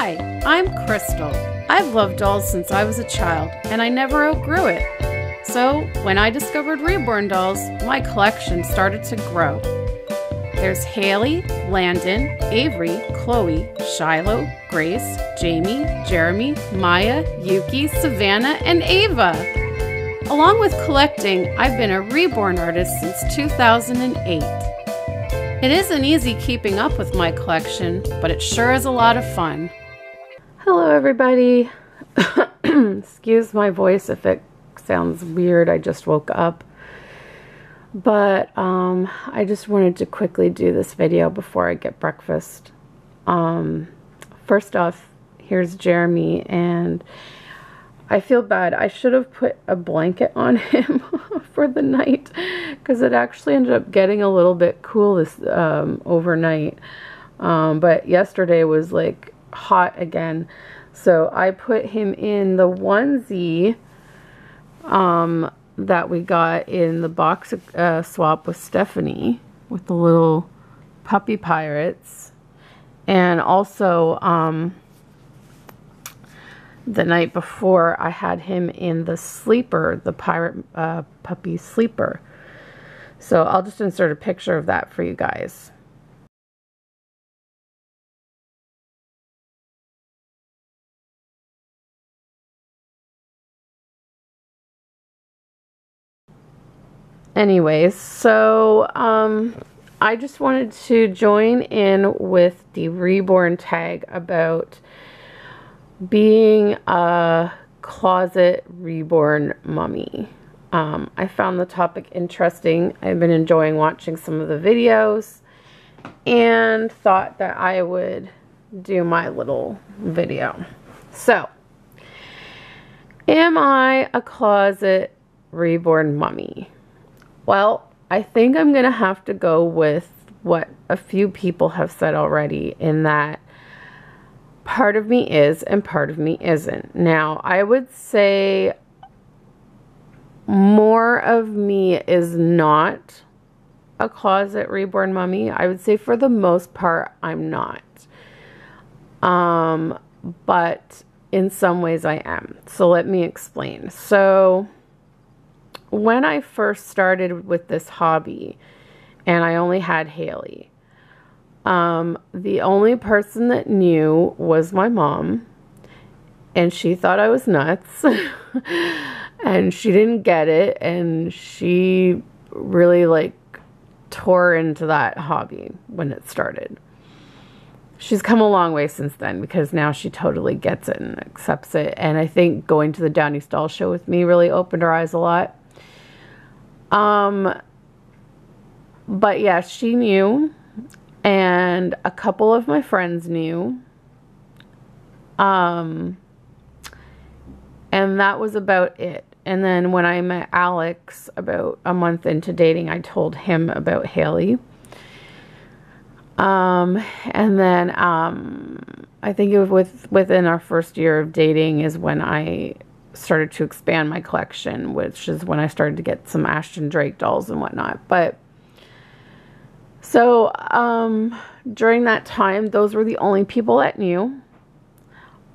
Hi, I'm Krystle. I've loved dolls since I was a child, and I never outgrew it. So, when I discovered Reborn dolls, my collection started to grow. There's Haley, Landon, Avery, Chloe, Shiloh, Grace, Jamie, Jeremy, Maya, Yuki, Savannah, and Ava. Along with collecting, I've been a Reborn artist since 2008. It isn't easy keeping up with my collection, but it sure is a lot of fun. Hello everybody. Excuse my voice if it sounds weird, I just woke up. But I just wanted to quickly do this video before I get breakfast. First off, here's Jeremy, and I feel bad. I should have put a blanket on him for the night because it actually ended up getting a little bit cool this overnight. But yesterday was like hot again. So I put him in the onesie that we got in the box swap with Stephanie with the little puppy pirates. And also the night before, I had him in the sleeper, the pirate puppy sleeper. So I'll just insert a picture of that for you guys. Anyways, so I just wanted to join in with the Reborn tag about being a closet Reborn mommy. I found the topic interesting. I've been enjoying watching some of the videos and thought that I would do my little video. So, am I a closet Reborn mommy? Well, I think I'm going to have to go with what a few people have said already, in that part of me is and part of me isn't. Now, I would say more of me is not a closet Reborn mommy. I would say for the most part, I'm not. But in some ways I am. So let me explain. So when I first started with this hobby and I only had Haley, the only person that knew was my mom, and she thought I was nuts and she didn't get it, and she really like tore into that hobby when it started. She's come a long way since then because now she totally gets it and accepts it, and I think going to the Downey's Doll Show with me really opened her eyes a lot. But yeah, she knew. And a couple of my friends knew. And that was about it. And then when I met Alex about a month into dating, I told him about Haley. And then I think it was within our first year of dating is when I started to expand my collection, which is when I started to get some Ashton Drake dolls and whatnot. But so, during that time, those were the only people that knew.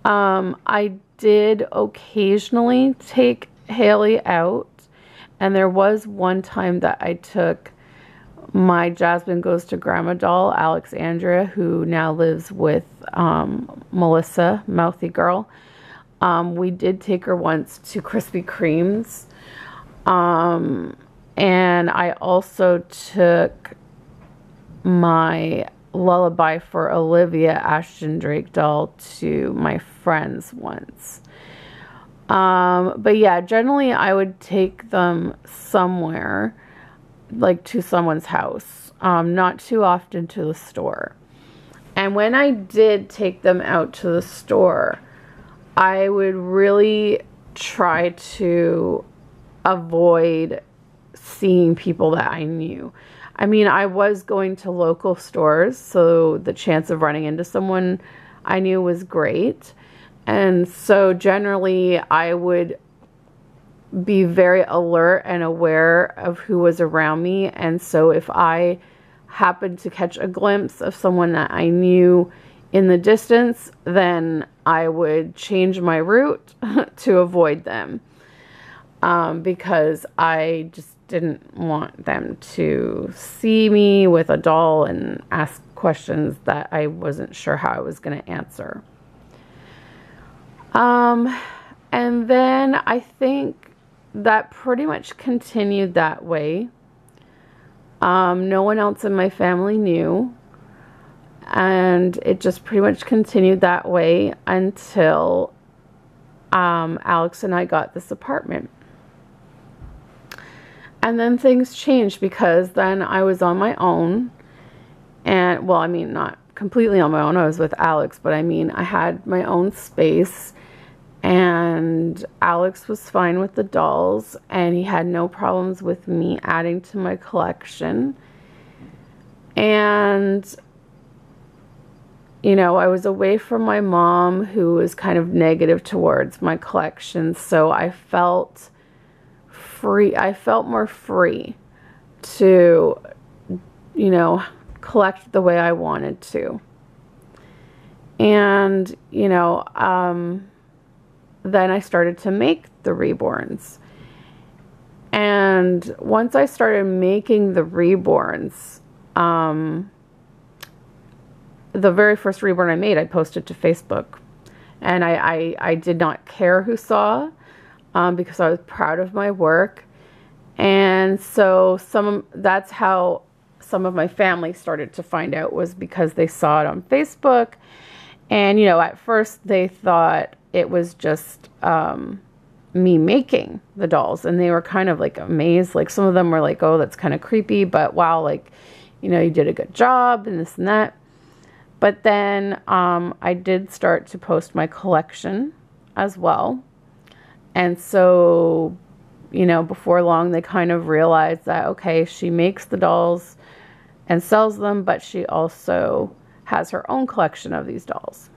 I did occasionally take Haley out, and there was one time that I took my Jasmine Goes to Grandma doll, Alexandria, who now lives with Melissa, Mouthy Girl. We did take her once to Krispy Kreme's, and I also took my Lullaby for Olivia Ashton Drake doll to my friends once. But yeah, generally I would take them somewhere, like to someone's house, not too often to the store. And when I did take them out to the store, I would really try to avoid seeing people that I knew. I mean, I was going to local stores, so the chance of running into someone I knew was great. And so generally I would be very alert and aware of who was around me. And so if I happened to catch a glimpse of someone that I knew in the distance, then I would change my route to avoid them, because I just didn't want them to see me with a doll and ask questions that I wasn't sure how I was going to answer. And then I think that pretty much continued that way. No one else in my family knew. And it just pretty much continued that way until Alex and I got this apartment. And then things changed, because then I was on my own. And, well, I mean, not completely on my own. I was with Alex, but I mean, I had my own space. And Alex was fine with the dolls, and he had no problems with me adding to my collection. And, you know, I was away from my mom, who was kind of negative towards my collection, so I felt free. I felt more free to, you know, collect the way I wanted to. And, you know, then I started to make the Reborns. And once I started making the Reborns, the very first Reborn I made, I posted to Facebook. And I did not care who saw, because I was proud of my work. And so that's how some of my family started to find out, was because they saw it on Facebook. And, you know, at first they thought it was just me making the dolls, and they were kind of like amazed. Like, some of them were like, oh, that's kind of creepy, but wow, like, you know, you did a good job and this and that. But then I did start to post my collection as well. And so, you know, before long, they kind of realized that, okay, she makes the dolls and sells them, but she also has her own collection of these dolls.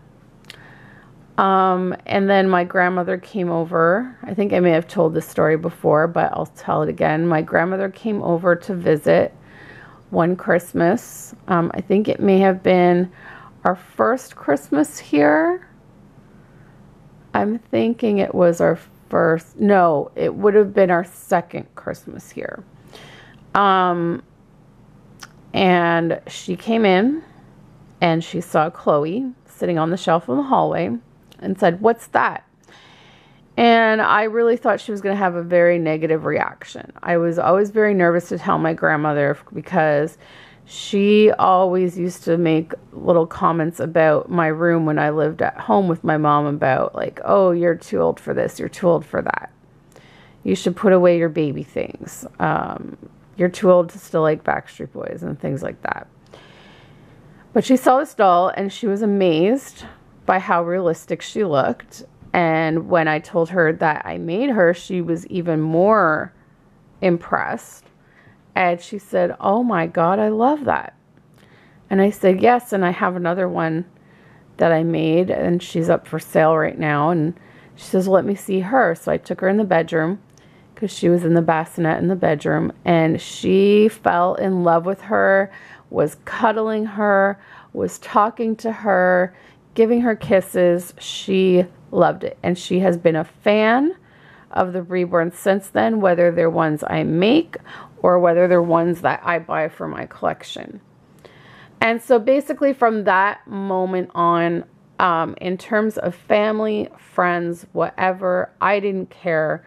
And then my grandmother came over. I think I may have told this story before, but I'll tell it again. My grandmother came over to visit one Christmas. I think it may have been our first Christmas here. I'm thinking it was our first. No, it would have been our second Christmas here. And she came in and she saw Chloe sitting on the shelf in the hallway and said, "What's that?" And I really thought she was going to have a very negative reaction. I was always very nervous to tell my grandmother, because she always used to make little comments about my room when I lived at home with my mom, about like, oh, you're too old for this, you're too old for that. You should put away your baby things. You're too old to still like Backstreet Boys and things like that. But she saw this doll and she was amazed by how realistic she looked. And when I told her that I made her, she was even more impressed. And she said, "Oh my God, I love that." And I said, "Yes, and I have another one that I made, and she's up for sale right now." And she says, "Let me see her." So I took her in the bedroom, because she was in the bassinet in the bedroom, and she fell in love with her, was cuddling her, was talking to her, giving her kisses. She loved it. And she has been a fan of the Reborn since then, whether they're ones I make or whether they're ones that I buy for my collection. And so basically from that moment on, in terms of family, friends, whatever, I didn't care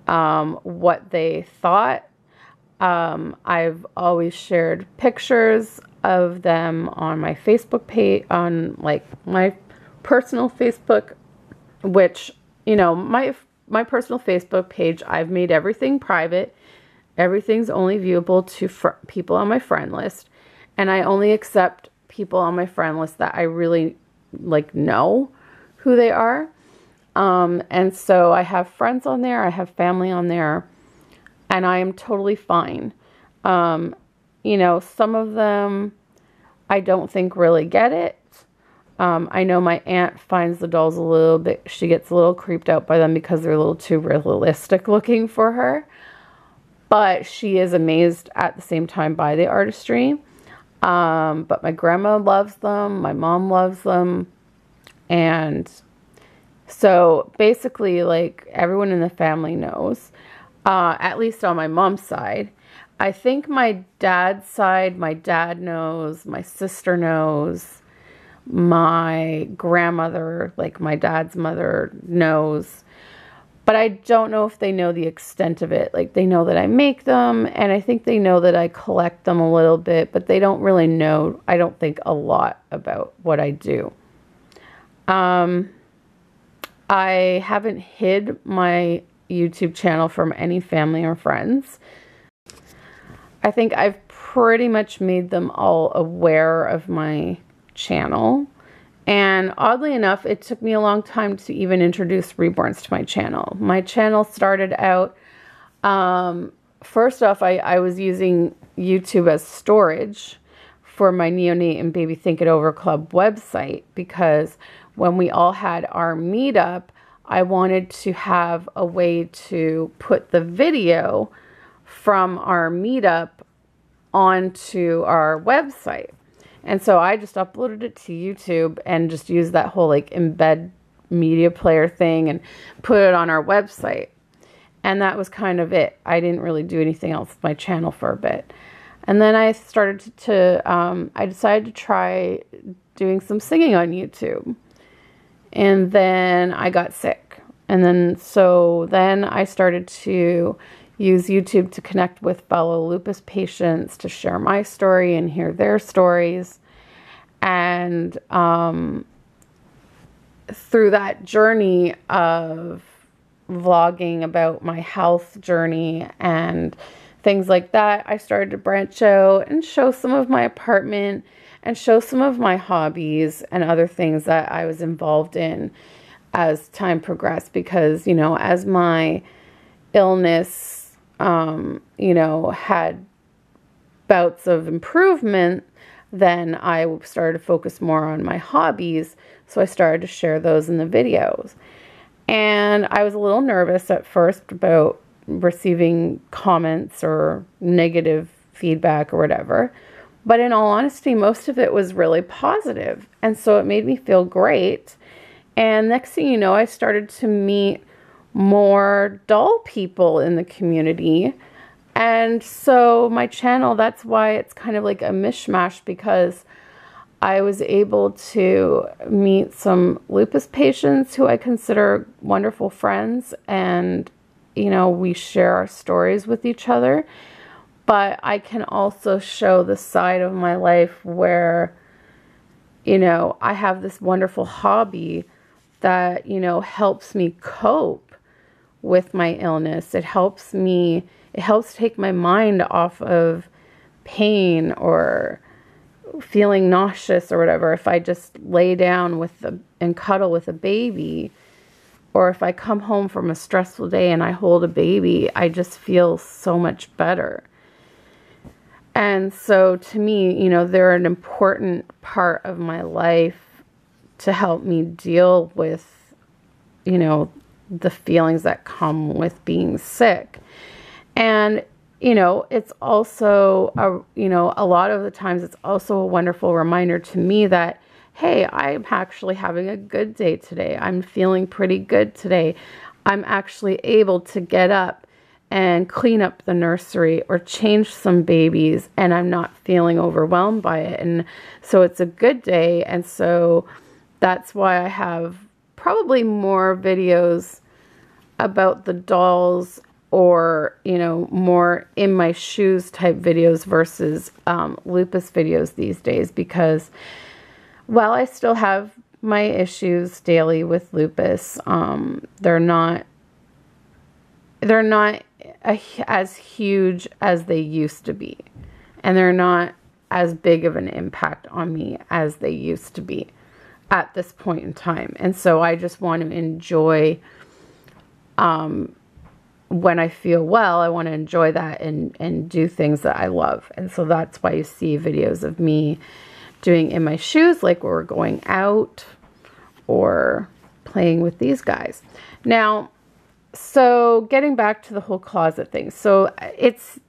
what they thought. I've always shared pictures of them on my Facebook page, on like my personal Facebook, which, you know, my personal Facebook page, I've made everything private. Everything's only viewable to people on my friend list. And I only accept people on my friend list that I really like know who they are. And so I have friends on there, I have family on there, and I am totally fine. You know, some of them I don't think really get it. I know my aunt finds the dolls a little bit, she gets a little creeped out by them because they're a little too realistic looking for her. But she is amazed at the same time by the artistry. But my grandma loves them. My mom loves them. And so basically, like, everyone in the family knows, at least on my mom's side. I think my dad's side, my dad knows, my sister knows, my grandmother, like my dad's mother, knows. But I don't know if they know the extent of it. Like, they know that I make them, and I think they know that I collect them a little bit, but they don't really know, I don't think, a lot about what I do. I haven't hid my YouTube channel from any family or friends. I think I've pretty much made them all aware of my channel. And oddly enough, it took me a long time to even introduce Reborns to my channel. My channel started out, first off, I was using YouTube as storage for my Neonate and Baby Think It Over Club website, because when we all had our meetup, I wanted to have a way to put the video from our meetup onto our website. And so I just uploaded it to YouTube and just used that whole like embed media player thing and put it on our website. And that was kind of it. I didn't really do anything else with my channel for a bit. And then I started I decided to try doing some singing on YouTube. And then I got sick. And then I started to use YouTube to connect with fellow lupus patients, to share my story and hear their stories. And through that journey of vlogging about my health journey and things like that, I started to branch out and show some of my apartment and show some of my hobbies and other things that I was involved in as time progressed. Because, you know, as my illness, you know, had bouts of improvement, then I started to focus more on my hobbies. So I started to share those in the videos. And I was a little nervous at first about receiving comments or negative feedback or whatever. But in all honesty, most of it was really positive. And so it made me feel great. And next thing you know, I started to meet more doll people in the community. And so my channel, that's why it's kind of like a mishmash, because I was able to meet some lupus patients who I consider wonderful friends. And, you know, we share our stories with each other. But I can also show the side of my life where, you know, I have this wonderful hobby that, you know, helps me cope with my illness. It helps take my mind off of pain or feeling nauseous or whatever. If I just lay down and cuddle with a baby, or if I come home from a stressful day and I hold a baby, I just feel so much better. And so to me, you know, they're an important part of my life to help me deal with, you know, the feelings that come with being sick. And, you know, it's also, a lot of the times it's also a wonderful reminder to me that, hey, I'm actually having a good day today. I'm feeling pretty good today. I'm actually able to get up and clean up the nursery or change some babies, and I'm not feeling overwhelmed by it. And so it's a good day. And so that's why I have probably more videos about the dolls, or, you know, more in my shoes type videos versus lupus videos these days, because while I still have my issues daily with lupus, they're not as huge as they used to be, and they're not as big of an impact on me as they used to be at this point in time. And so I just want to enjoy, when I feel well, I want to enjoy that and do things that I love. And so that's why you see videos of me doing in my shoes, like we're going out or playing with these guys. Now, So getting back to the whole closet thing. So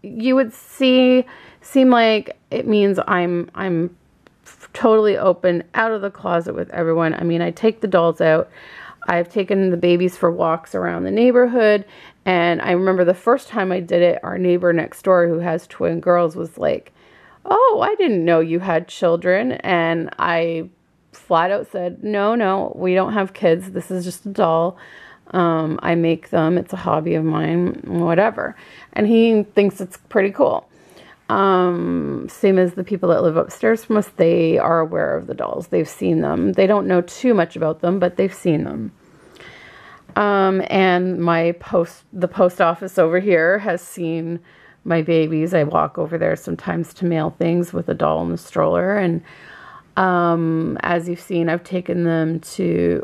you would seem like it means I'm totally open, out of the closet with everyone. I mean, I take the dolls out. I've taken the babies for walks around the neighborhood. And I remember the first time I did it, our neighbor next door who has twin girls was like, "Oh, I didn't know you had children." And I flat out said, no, we don't have kids. This is just a doll. I make them. It's a hobby of mine, whatever. And he thinks it's pretty cool. Same as the people that live upstairs from us, they are aware of the dolls. They've seen them. They don't know too much about them, but they've seen them. And the post office over here has seen my babies. I walk over there sometimes to mail things with a doll in the stroller. And as you've seen, I've taken them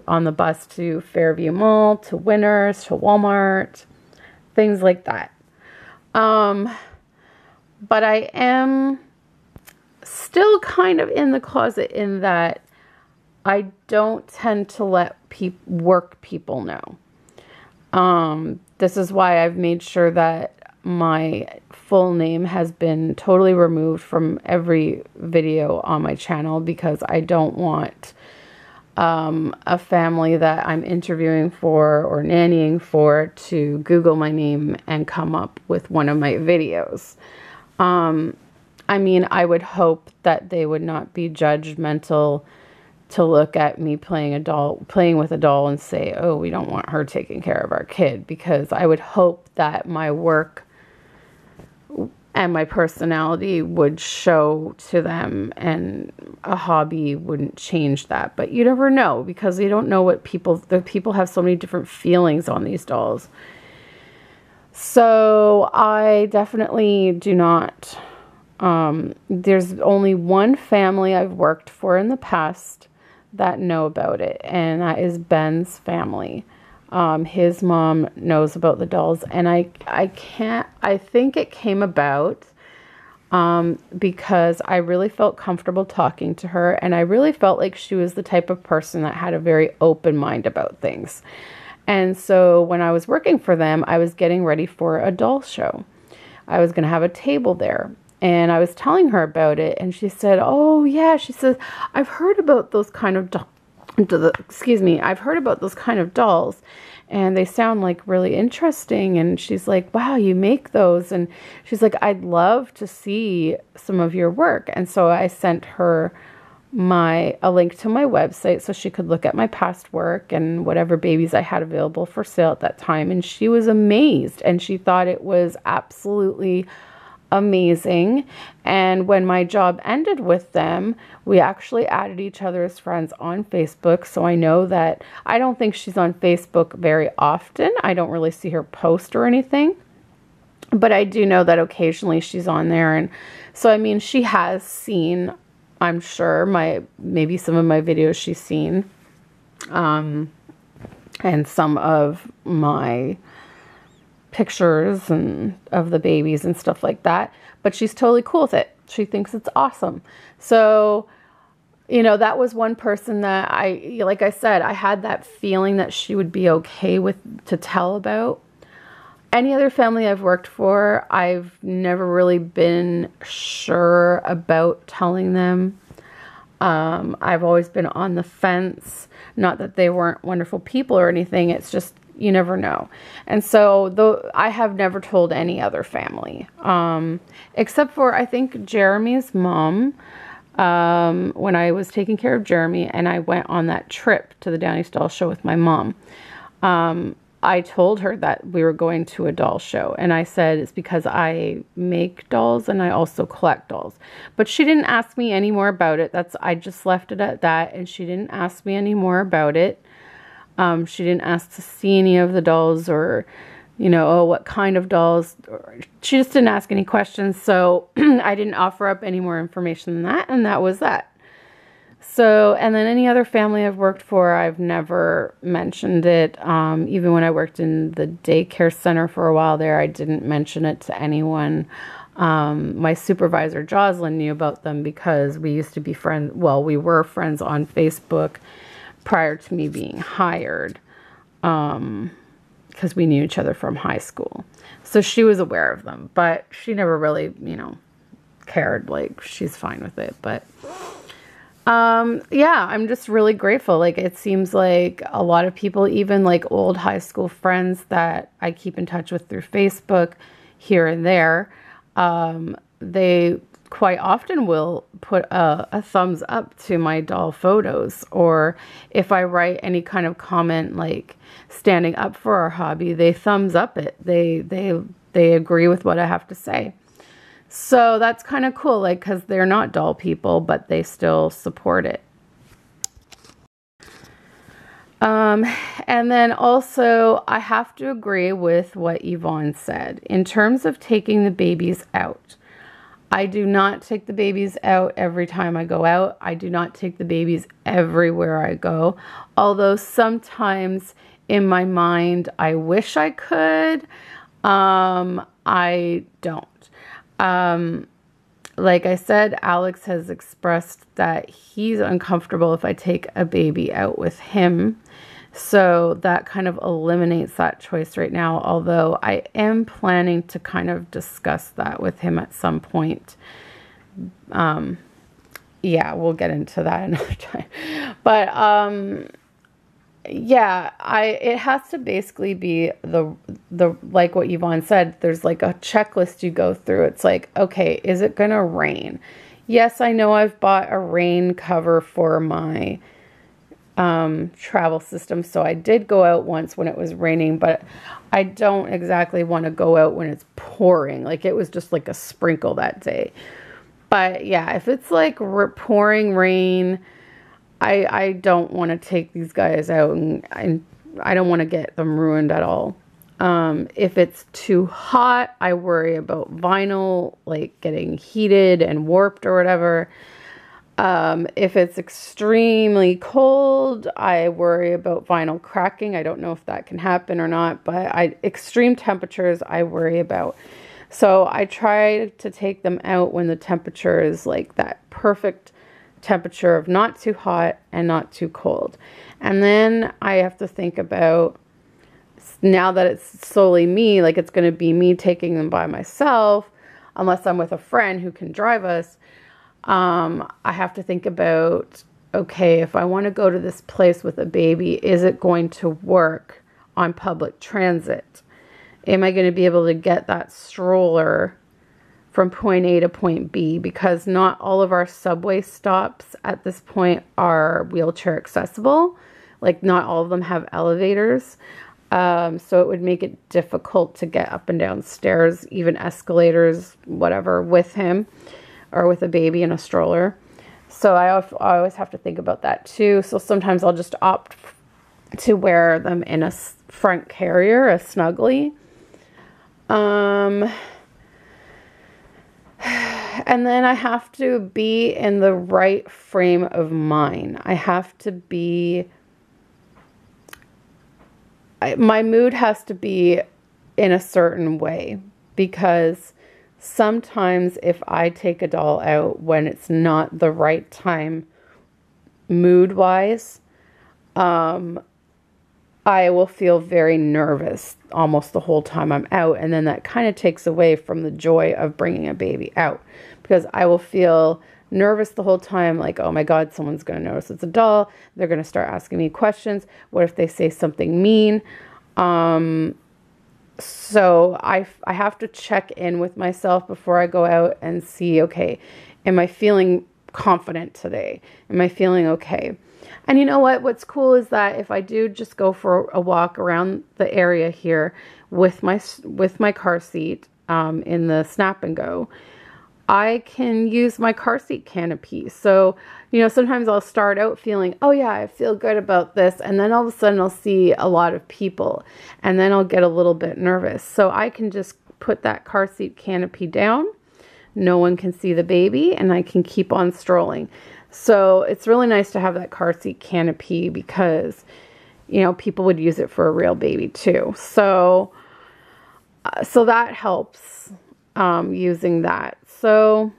on the bus to Fairview Mall, to Winners, to Walmart, things like that. But I am still kind of in the closet in that I don't tend to let work people know. This is why I've made sure that my full name has been totally removed from every video on my channel, because I don't want a family that I'm interviewing for or nannying for to Google my name and come up with one of my videos. I mean, I would hope that they would not be judgmental to look at me playing with a doll and say, "Oh, we don't want her taking care of our kid," because I would hope that my work and my personality would show to them, and a hobby wouldn't change that. But you never know, because you don't know what the people have so many different feelings on these dolls. So I definitely do not, there's only one family I've worked for in the past that know about it, and that is Ben's family. His mom knows about the dolls, and I think it came about because I really felt comfortable talking to her, and I really felt like she was the type of person that had a very open mind about things. And so when I was working for them, I was getting ready for a doll show. I was going to have a table there, and I was telling her about it, and she said, "Oh yeah," she says, "I've heard about those kind of I've heard about those kind of dolls, and they sound like really interesting." And she's like, "Wow, you make those?" And she's like, "I'd love to see some of your work." And so I sent her a link to my website so she could look at my past work and whatever babies I had available for sale at that time. And she was amazed, and she thought it was absolutely amazing. And when my job ended with them, we actually added each other as friends on Facebook. So I know that, I don't think she's on Facebook very often. I don't really see her post or anything, but I do know that occasionally she's on there. And so, I mean, she has seen, I'm sure, maybe some of my videos she's seen, and some of my pictures and of the babies and stuff like that, but she's totally cool with it. She thinks it's awesome. So, you know, that was one person that like I said, I had that feeling that she would be okay to tell about. Any other family I've worked for, I've never really been sure about telling them. I've always been on the fence. Not that they weren't wonderful people or anything. It's just, you never know. And so I have never told any other family, except for, I think, Jeremy's mom. When I was taking care of Jeremy and I went on that trip to the Downey's Doll Show with my mom, I told her that we were going to a doll show, and I said it's because I make dolls and I also collect dolls. But she didn't ask me any more about it. I just left it at that, and she didn't ask me any more about it. She didn't ask to see any of the dolls, or, you know, oh, what kind of dolls. She just didn't ask any questions, so I didn't offer up any more information than that, and that was that. So, and then any other family I've worked for, I've never mentioned it. Even when I worked in the daycare center for a while there, I didn't mention it to anyone. My supervisor, Jocelyn, knew about them because we used to be friends. Well, we were friends on Facebook prior to me being hired. Because because we knew each other from high school. So she was aware of them, but she never really, you know, cared. Like, she's fine with it. But yeah, I'm just really grateful. Like, it seems like a lot of people, even like old high school friends that I keep in touch with through Facebook here and there, they quite often will put a thumbs up to my doll photos, or if I write any kind of comment like standing up for our hobby, they thumbs up it. They agree with what I have to say. So that's kind of cool, like, because they're not doll people, but they still support it. And then also, I have to agree with what Yvonne said. In terms of taking the babies out, I do not take the babies out every time I go out. I do not take the babies everywhere I go. Although sometimes in my mind, I wish I could. I don't. Like I said, Alex has expressed that he's uncomfortable if I take a baby out with him. So that kind of eliminates that choice right now, although I am planning to kind of discuss that with him at some point. Yeah, we'll get into that another time. But yeah, it has to basically be the like what Yvonne said, there's like a checklist you go through. It's like, okay, is it gonna rain? Yes, I know I've bought a rain cover for my travel system, so I did go out once when it was raining, but I don't exactly want to go out when it's pouring. Like, it was just like a sprinkle that day. But yeah, if it's like pouring rain, I don't want to take these guys out, and I don't want to get them ruined at all. If it's too hot, I worry about vinyl like getting heated and warped or whatever. If it's extremely cold, I worry about vinyl cracking. I don't know if that can happen or not, but extreme temperatures I worry about. So I try to take them out when the temperature is like that perfect temperature of not too hot and not too cold. And then I have to think about, now that it's solely me, like it's going to be me taking them by myself, unless I'm with a friend who can drive us. I have to think about, okay, if I want to go to this place with a baby, is it going to work on public transit? Am I going to be able to get that stroller from point A to point B? Because not all of our subway stops at this point are wheelchair accessible. Like, not all of them have elevators. So it would make it difficult to get up and down stairs, even escalators, whatever, with him or with a baby in a stroller. So I always have to think about that too. So sometimes I'll just opt to wear them in a front carrier, a Snuggly. And then I have to be in the right frame of mind. I have to be, my mood has to be in a certain way, because sometimes if I take a doll out when it's not the right time mood-wise, I will feel very nervous almost the whole time I'm out. And then that kind of takes away from the joy of bringing a baby out, because I will feel nervous the whole time. Like, oh my God, someone's going to notice it's a doll. They're going to start asking me questions. What if they say something mean? So I have to check in with myself before I go out and see, okay, am I feeling confident today? Am I feeling okay? And you know what? What's cool is that if I do just go for a walk around the area here with my car seat in the Snap and Go, I can use my car seat canopy. So, you know, sometimes I'll start out feeling, oh yeah, I feel good about this. And then all of a sudden I'll see a lot of people and then I'll get a little bit nervous. So I can just put that car seat canopy down. No one can see the baby and I can keep on strolling. So it's really nice to have that car seat canopy, because, you know, people would use it for a real baby too. So that helps using that. So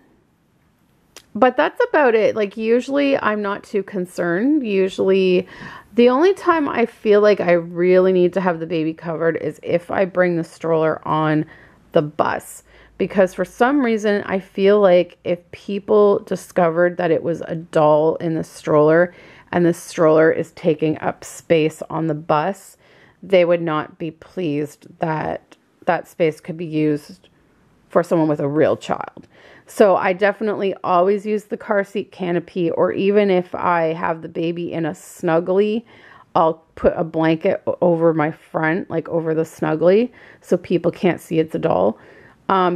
But that's about it. Like, usually I'm not too concerned. Usually the only time I feel like I really need to have the baby covered is if I bring the stroller on the bus. Because for some reason, I feel like if people discovered that it was a doll in the stroller and the stroller is taking up space on the bus, they would not be pleased that that space could be used for someone with a real child. So I definitely always use the car seat canopy, or even if I have the baby in a snuggly, I'll put a blanket over my front, like over the snuggly, so people can't see it's a doll.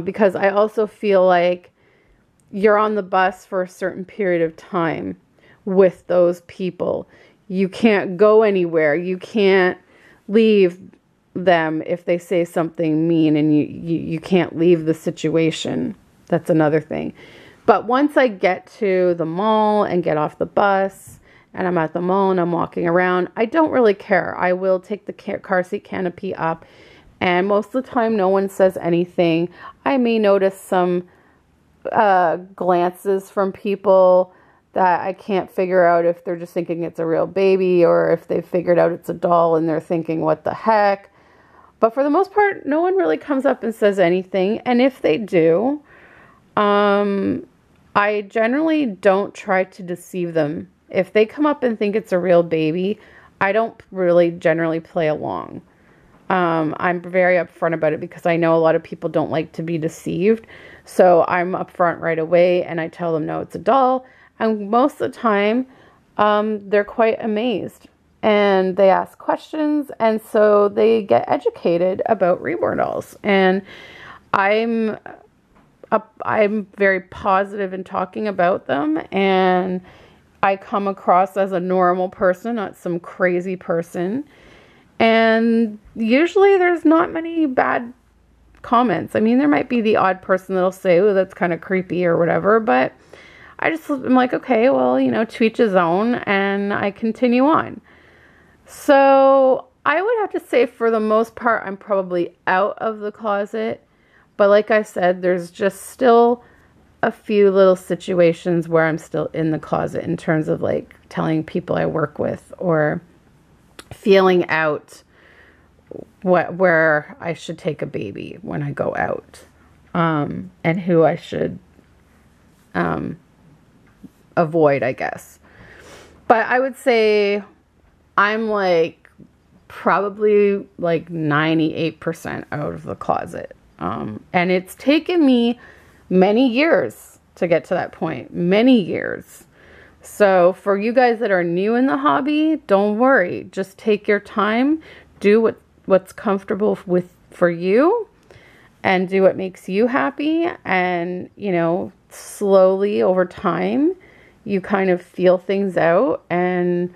Because I also feel like you're on the bus for a certain period of time with those people. You can't go anywhere. You can't leave them if they say something mean, and you can't leave the situation. That's another thing. But once I get to the mall and get off the bus and I'm at the mall and I'm walking around, I don't really care. I will take the car seat canopy up, and most of the time no one says anything. I may notice some glances from people that I can't figure out if they're just thinking it's a real baby or if they figured out it's a doll and they're thinking, what the heck? But for the most part, no one really comes up and says anything. And if they do, I generally don't try to deceive them. If they come up and think it's a real baby, I don't really generally play along. I'm very upfront about it because I know a lot of people don't like to be deceived. So I'm upfront right away and I tell them, no, it's a doll. And most of the time, they're quite amazed and they ask questions. And so they get educated about Reborn dolls. And I'm very positive in talking about them, and I come across as a normal person, not some crazy person. And usually there's not many bad comments. I mean, there might be the odd person that'll say, oh, that's kind of creepy or whatever, but I'm like, okay, well, you know, to each his own, and I continue on. So I would have to say for the most part, I'm probably out of the closet. But like I said, there's just still a few little situations where I'm still in the closet in terms of like telling people I work with or feeling out where I should take a baby when I go out, and who I should avoid, I guess. But I would say I'm like probably like 98% out of the closet. And it's taken me many years to get to that point, many years. So for you guys that are new in the hobby, don't worry. Just take your time, do what's comfortable for you, and do what makes you happy. And, you know, slowly over time, you kind of feel things out and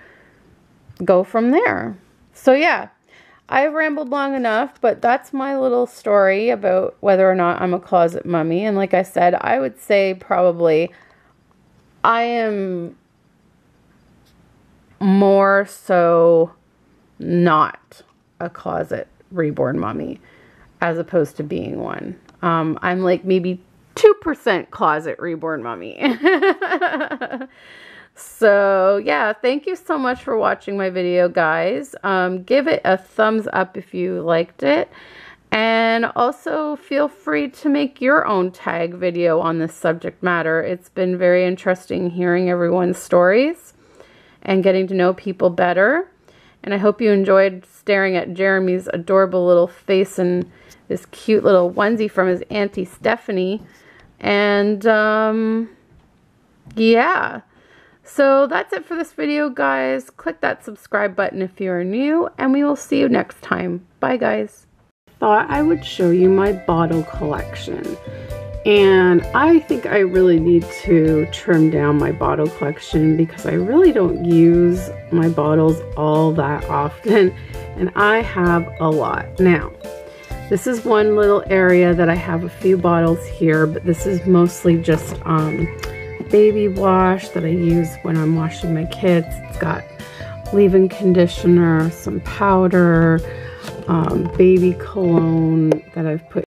go from there. So yeah. I've rambled long enough, but that's my little story about whether or not I'm a closet mummy. And like I said, I would say probably I am more so not a closet reborn mummy as opposed to being one. I'm like maybe 2% closet reborn mummy. So yeah, thank you so much for watching my video, guys. Give it a thumbs up if you liked it. And also feel free to make your own tag video on this subject matter. It's been very interesting hearing everyone's stories and getting to know people better. And I hope you enjoyed staring at Jeremy's adorable little face and this cute little onesie from his Auntie Stephanie. And yeah. So that's it for this video, guys. Click that subscribe button if you are new, and we will see you next time. Bye, guys. Thought I would show you my bottle collection. And I think I really need to trim down my bottle collection because I really don't use my bottles all that often, and I have a lot. Now, this is one little area that I have a few bottles here, but this is mostly just baby wash that I use when I'm washing my kids. It's got leave-in conditioner, some powder, baby cologne that I've put